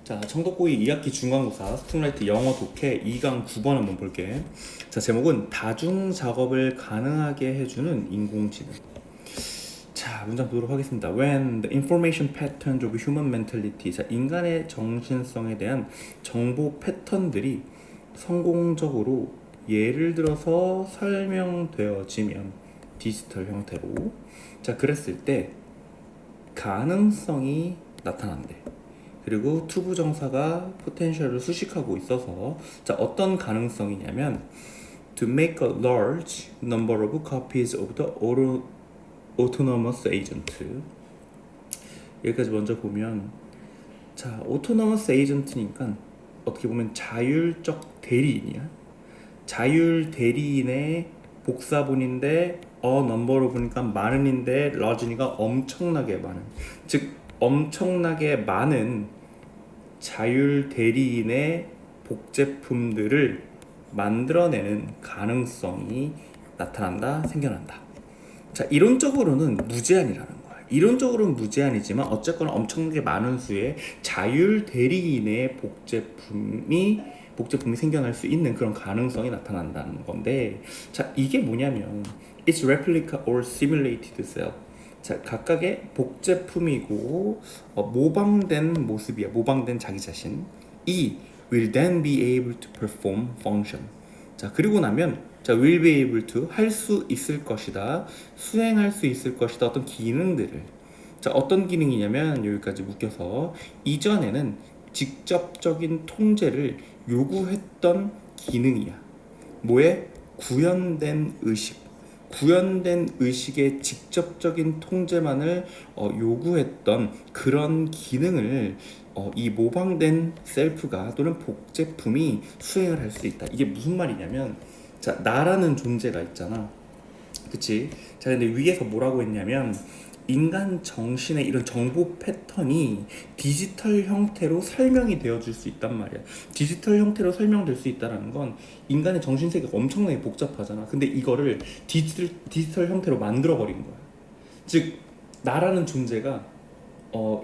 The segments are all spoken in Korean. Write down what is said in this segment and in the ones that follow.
자, 청독고의 2학기 중간고사 스팅라이트 영어 독해 2강 9번 한번 볼게. 자, 제목은 다중 작업을 가능하게 해주는 인공지능. 자, 문장 보도록 하겠습니다. When the information patterns of human mentality, 자, 인간의 정신성에 대한 정보 패턴들이 성공적으로 예를 들어서 설명되어지면 디지털 형태로, 자, 그랬을 때 가능성이 나타난대. 그리고 투부정사가 포텐셜을 수식하고 있어서, 자, 어떤 가능성이냐면 to make a large number of copies of the autonomous agent. 여기까지 먼저 보면, 자, autonomous agent니까 어떻게 보면 자율적 대리인이야. 자율 대리인의 복사본인데 number로 보니까 많은인데 large니까 엄청나게 많은, 즉 엄청나게 많은 자율 대리인의 복제품들을 만들어내는 가능성이 나타난다, 생겨난다. 자, 이론적으로는 무제한이라는 거야. 이론적으로는 무제한이지만 어쨌거나 엄청나게 많은 수의 자율 대리인의 복제품이 생겨날 수 있는 그런 가능성이 나타난다는 건데, 자, 이게 뭐냐면 It's replica or simulated self. 자, 각각의 복제품이고 모방된 모습이야. 모방된 자기 자신. 이 will then be able to perform function. 자, 그리고 나면, 자, will be able to 할 수 있을 것이다. 수행할 수 있을 것이다. 어떤 기능들을. 자, 어떤 기능이냐면 여기까지 묶여서 이전에는 직접적인 통제를 요구했던 기능이야. 뭐에? 구현된 의식. 구현된 의식의 직접적인 통제만을 요구했던 그런 기능을 이 모방된 셀프가 또는 복제품이 수행을 할 수 있다. 이게 무슨 말이냐면, 자, 나라는 존재가 있잖아. 그치? 자, 근데 위에서 뭐라고 했냐면 인간 정신의 이런 정보 패턴이 디지털 형태로 설명이 되어줄 수 있단 말이야. 디지털 형태로 설명될 수 있다는 건 인간의 정신세계가 엄청나게 복잡하잖아. 근데 이거를 디지털 형태로 만들어버린 거야. 즉, 나라는 존재가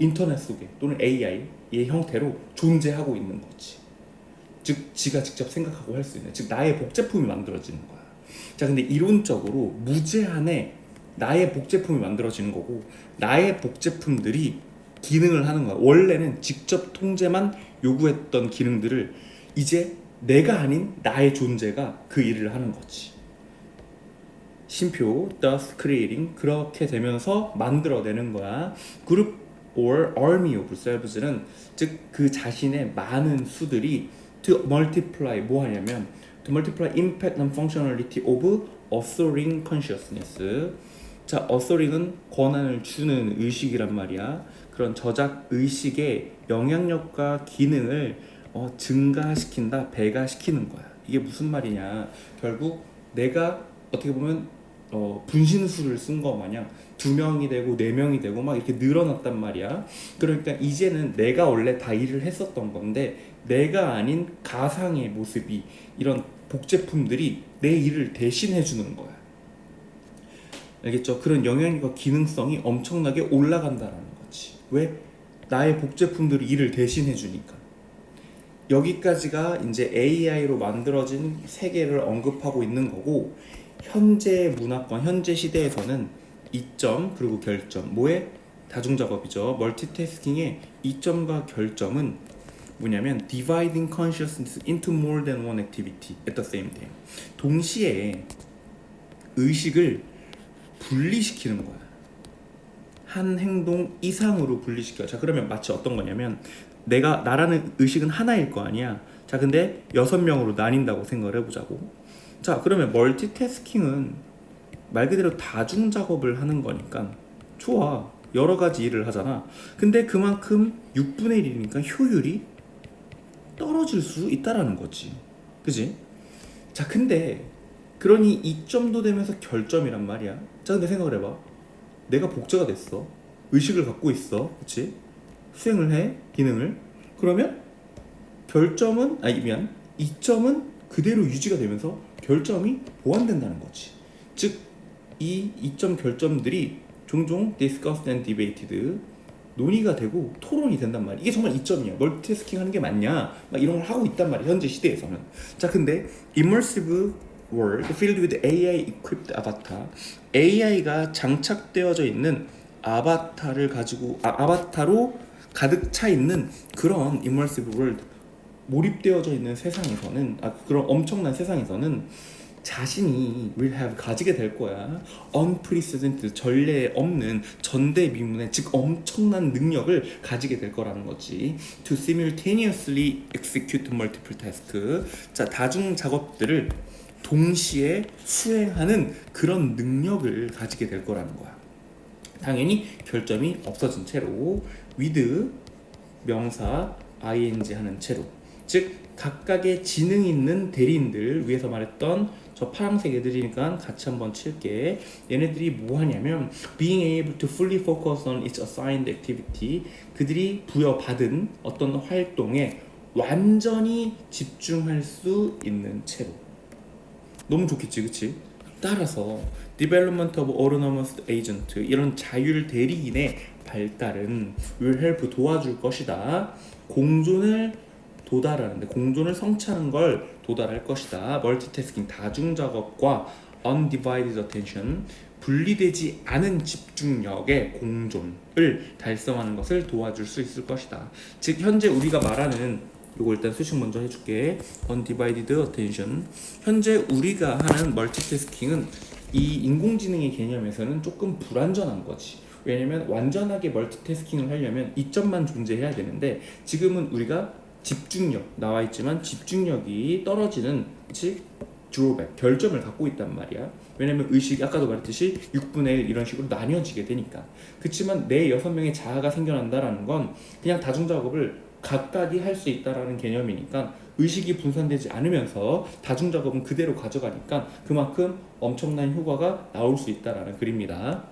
인터넷 속에 또는 AI의 형태로 존재하고 있는 거지. 즉, 지가 직접 생각하고 할 수 있는, 즉 나의 복제품이 만들어지는 거야. 자, 근데 이론적으로 무제한의 나의 복제품이 만들어지는 거고, 나의 복제품들이 기능을 하는 거야. 원래는 직접 통제만 요구했던 기능들을 이제 내가 아닌 나의 존재가 그 일을 하는 거지. 쉼표 thus creating, 그렇게 되면서 만들어내는 거야. 그룹 or army of selvs는 즉 그 자신의 많은 수들이 to multiply, 뭐 하냐면 to multiply impact and functionality of authoring consciousness. 자, 어서링은 권한을 주는 의식이란 말이야. 그런 저작 의식의 영향력과 기능을 증가시킨다, 배가시키는 거야. 이게 무슨 말이냐? 결국 내가 어떻게 보면 분신술을 쓴 거 마냥 2명이 되고 4명이 되고 막 이렇게 늘어났단 말이야. 그러니까 이제는 내가 원래 다 일을 했었던 건데 내가 아닌 가상의 모습이, 이런 복제품들이 내 일을 대신해 주는 거야. 알겠죠? 그런 영향력과 기능성이 엄청나게 올라간다라는 거지. 왜? 나의 복제품들이 일을 대신해 주니까. 여기까지가 이제 AI로 만들어진 세계를 언급하고 있는 거고, 현재 문화권, 현재 시대에서는 이점 그리고 결점, 뭐에? 다중작업이죠. 멀티태스킹의 이점과 결점은 뭐냐면 dividing consciousness into more than one activity at the same time. 동시에 의식을 분리시키는 거야. 한 행동 이상으로 분리시켜. 자, 그러면 마치 어떤 거냐면 나라는 의식은 하나일 거 아니야. 자, 근데 6명으로 나뉜다고 생각을 해보자고. 자, 그러면 멀티태스킹은 말 그대로 다중 작업을 하는 거니까 좋아. 여러 가지 일을 하잖아. 근데 그만큼 6분의 1이니까 효율이 떨어질 수 있다라는 거지. 그지? 자, 근데 그러니 이점도 되면서 결점이란 말이야. 자, 근데 생각을 해봐. 내가 복제가 됐어. 의식을 갖고 있어. 그치? 수행을 해. 기능을. 그러면 이점은 그대로 유지가 되면서 결점이 보완된다는 거지. 즉, 이 이점 결점들이 종종 discussed and debated, 논의가 되고 토론이 된단 말이야. 이게 정말 이점이야. 멀티태스킹 하는 게 맞냐? 막 이런 걸 하고 있단 말이야. 현재 시대에서는. 자, 근데 immersive world filled with AI equipped avatar. AI가 장착되어져 있는 아바타를 가지고 아바타로 가득 차 있는 그런 immersive world 몰입되어져 있는 세상에서는 그런 엄청난 세상에서는 자신이 will have 가지게 될 거야. unprecedented 전례 없는 전대미문의 즉 엄청난 능력을 가지게 될 거라는 거지. To simultaneously execute multiple tasks. 자, 다중 작업들을 동시에 수행하는 그런 능력을 가지게 될 거라는 거야. 당연히 결점이 없어진 채로 with 명사 ing 하는 채로, 즉 각각의 지능 있는 대리인들, 위에서 말했던 저 파란색 애들이니까 같이 한번 칠게. 얘네들이 뭐 하냐면 being able to fully focus on its assigned activity. 그들이 부여받은 어떤 활동에 완전히 집중할 수 있는 채로. 너무 좋겠지, 그치? 따라서 development of autonomous agent, 이런 자율 대리인의 발달은 will help 도와줄 것이다. 공존을 도달하는데, 공존을 성취하는 걸 도달할 것이다. 멀티태스킹 다중 작업과 undivided attention, 분리되지 않은 집중력의 공존을 달성하는 것을 도와줄 수 있을 것이다. 즉 현재 우리가 말하는 요거 일단 수식 먼저 해줄게. undivided attention. 현재 우리가 하는 멀티태스킹은 이 인공지능의 개념에서는 조금 불완전한 거지. 왜냐면 완전하게 멀티태스킹을 하려면 이점만 존재해야 되는데, 지금은 우리가 집중력 나와 있지만 집중력이 떨어지는, 그치? 드로백, 결점을 갖고 있단 말이야. 왜냐면 의식이 아까도 말했듯이 6분의 1 이런 식으로 나뉘어지게 되니까. 그치만 내 6명의 자아가 생겨난다라는 건 그냥 다중작업을 각각이 할 수 있다라는 개념이니까 의식이 분산되지 않으면서 다중작업은 그대로 가져가니까 그만큼 엄청난 효과가 나올 수 있다라는 글입니다.